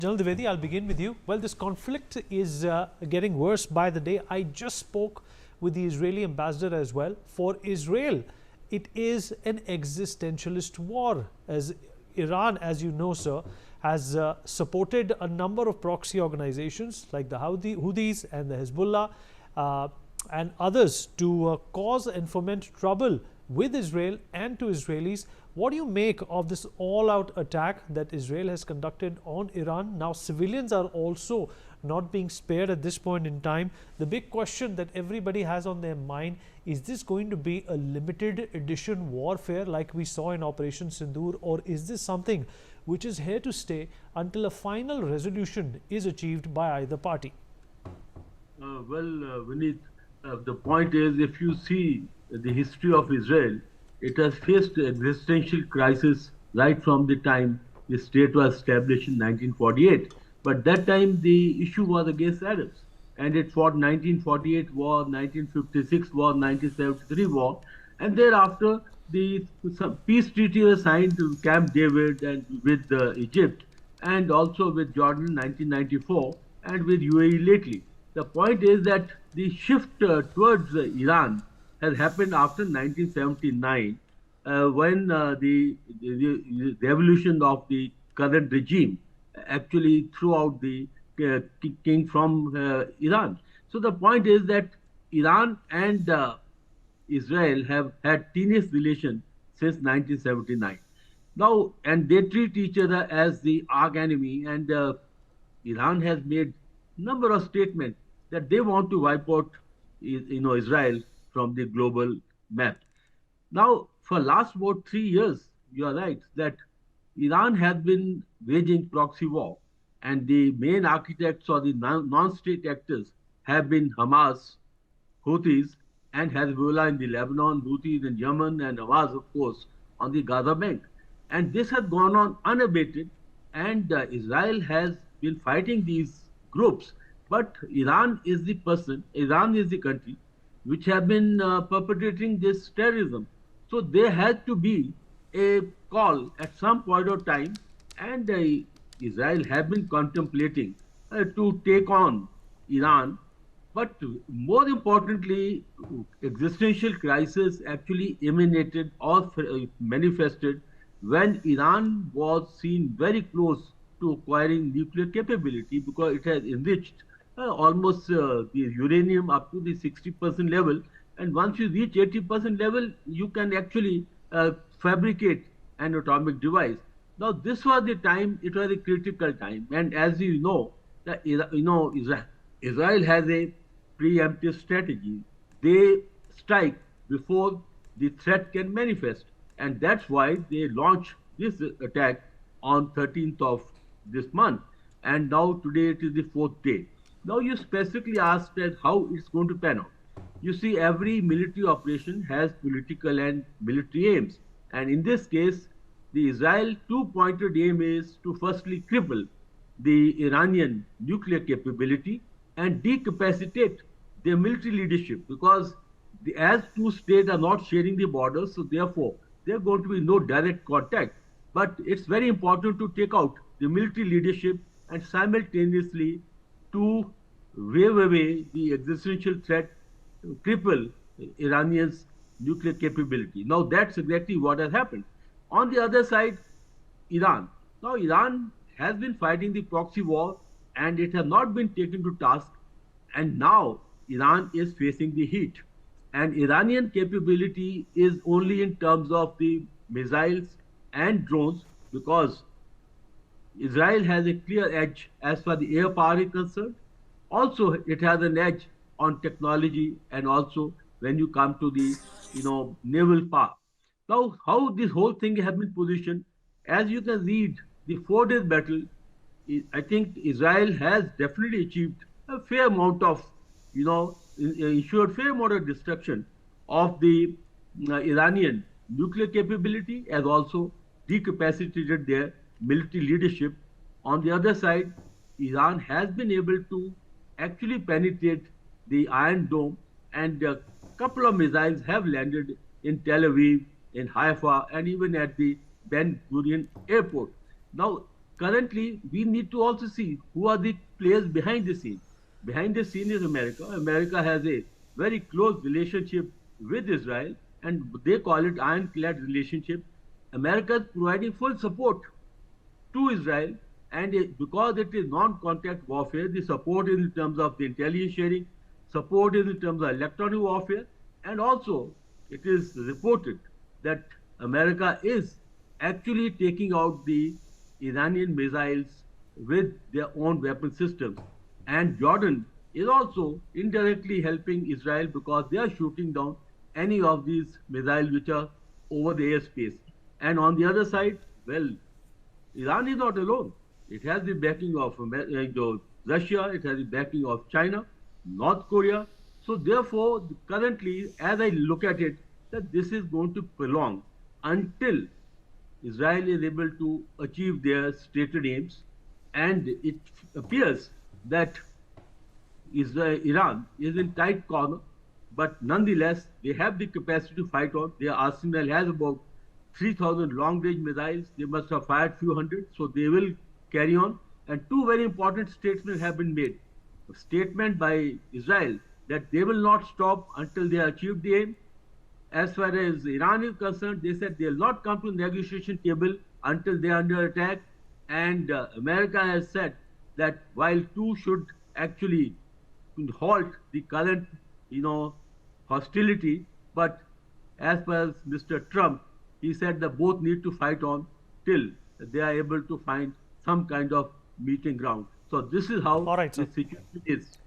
General Dwivedi, I'll begin with you. Well, this conflict is getting worse by the day. I just spoke with the Israeli ambassador as well. For Israel, it is an existentialist war, as Iran, as you know, sir, has supported a number of proxy organizations like the Houthis and the Hezbollah and others to cause and foment trouble with Israel and to Israelis. What do you make of this all-out attack that Israel has conducted on Iran? Now, civilians are also not being spared at this point in time. The big question that everybody has on their mind, is this going to be a limited edition warfare like we saw in Operation Sindoor, or is this something which is here to stay until a final resolution is achieved by either party? Vineet, the point is, if you see the history of Israel, it has faced existential crisis right from the time the state was established in 1948. But that time the issue was against Arabs, and it fought 1948 war, 1956 war, 1973 war, and thereafter the peace treaty was signed to Camp David and with Egypt, and also with Jordan in 1994, and with UAE lately. The point is that the shift towards Iran has happened after 1979, when the evolution of the current regime actually threw out the king from Iran. So the point is that Iran and Israel have had tenuous relations since 1979. Now, and they treat each other as the arch enemy, and Iran has made number of statements that they want to wipe out, Israel from the global map. Now, for last about 3 years, you are right that Iran has been waging proxy war, and the main architects or the non-state actors have been Hamas, Houthis, and Hezbollah in the Lebanon, Houthis in Yemen, and Hamas, of course, on the Gaza Bank. And this has gone on unabated, and Israel has been fighting these groups. But Iran is the country which have been perpetrating this terrorism. So there had to be a call at some point of time, and Israel have been contemplating to take on Iran. But more importantly, existential crisis actually emanated or manifested when Iran was seen very close to acquiring nuclear capability, because it has enriched almost the uranium up to the 60% level. And once you reach 80% level, you can actually fabricate an atomic device. Now, this was the time, it was a critical time. And as you know, Israel has a preemptive strategy. They strike before the threat can manifest. And that's why they launched this attack on 13th of this month. And now today it is the fourth day. Now you specifically asked that how it's going to pan out. You see, every military operation has political and military aims. And in this case, the Israel two-pointed aim is to firstly cripple the Iranian nuclear capability and decapacitate their military leadership, because as two states are not sharing the borders, so therefore there are going to be no direct contact. But it's very important to take out the military leadership and simultaneously to wave away the existential threat, to cripple Iranians' nuclear capability. Now that's exactly what has happened. On the other side, Iran. Now Iran has been fighting the proxy war, and it has not been taken to task, and now Iran is facing the heat. And Iranian capability is only in terms of the missiles and drones, because Israel has a clear edge as far as the air power is concerned. Also, it has an edge on technology, and also when you come to the naval power. Now, how this whole thing has been positioned, as you can read the 4 day battle, I think Israel has definitely achieved a fair amount of, ensured fair amount of destruction of the Iranian nuclear capability, as also decapacitated their military leadership. On the other side, Iran has been able to actually penetrate the Iron Dome, and a couple of missiles have landed in Tel Aviv, in Haifa, and even at the Ben Gurion airport. Now, currently we need to also see who are the players behind the scene. Behind the scene is America. America has a very close relationship with Israel, and they call it ironclad relationship. America is providing full support to Israel, and because it is non-contact warfare, the support is in terms of the intelligence sharing, support is in terms of electronic warfare, and also it is reported that America is actually taking out the Iranian missiles with their own weapon systems. And Jordan is also indirectly helping Israel because they are shooting down any of these missiles which are over the airspace. And on the other side, well, Iran is not alone. It has the backing of Russia, it has the backing of China, North Korea. So therefore, currently, as I look at it, that this is going to prolong until Israel is able to achieve their stated aims, and it appears that Iran is in tight corner, but nonetheless, they have the capacity to fight on. Their arsenal has about 3,000 long-range missiles. They must have fired few hundred, so they will carry on. And two very important statements have been made. A statement by Israel that they will not stop until they achieve the aim. As far as Iran is concerned, they said they will not come to the negotiation table until they are under attack. And America has said that while two should actually halt the current, hostility, but as per as Mr. Trump, he said that both need to fight on till they are able to find some kind of meeting ground. So this is how All right, the sir. situation is.